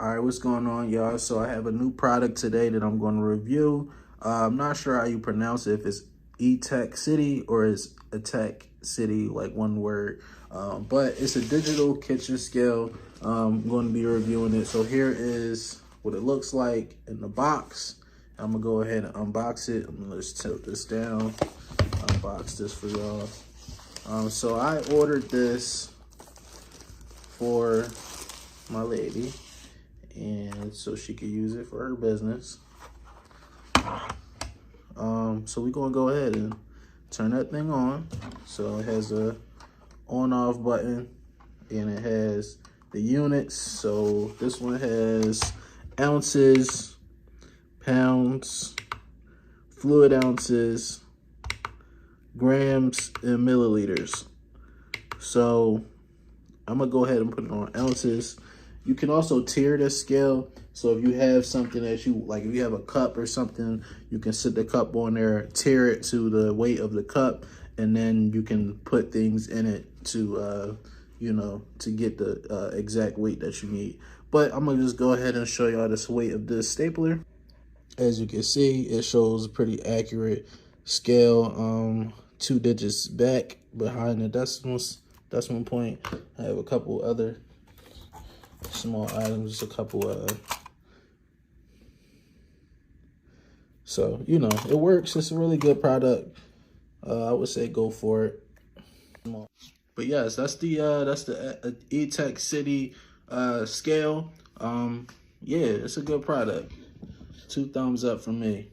All right, what's going on, y'all? So I have a new product today that I'm going to review. I'm not sure how you pronounce it, if it's Etekcity or it's Etekcity, like one word. But it's a digital kitchen scale. I'm going to be reviewing it. So here is what it looks like in the box. I'm going to go ahead and unbox it. I'm going to just tilt this down, unbox this for y'all. So I ordered this for my lady, and so she could use it for her business. So we're gonna go ahead and turn that thing on. So it has a on-off button, and it has the units. So this one has ounces, pounds, fluid ounces, grams, and milliliters. So I'm gonna go ahead and put it on ounces. You can also tier the scale. So if you have something that you, like if you have a cup or something, you can sit the cup on there, tier it to the weight of the cup, and then you can put things in it to, you know, to get the exact weight that you need. But I'm gonna just go ahead and show y'all this weight of this stapler. As you can see, it shows a pretty accurate scale, 2 digits back behind the decimal point. I have a couple other small items, just a couple so you know, it works. It's a really good product. I would say go for it. But yes, that's the Etekcity scale. Yeah, it's a good product. 2 thumbs up from me.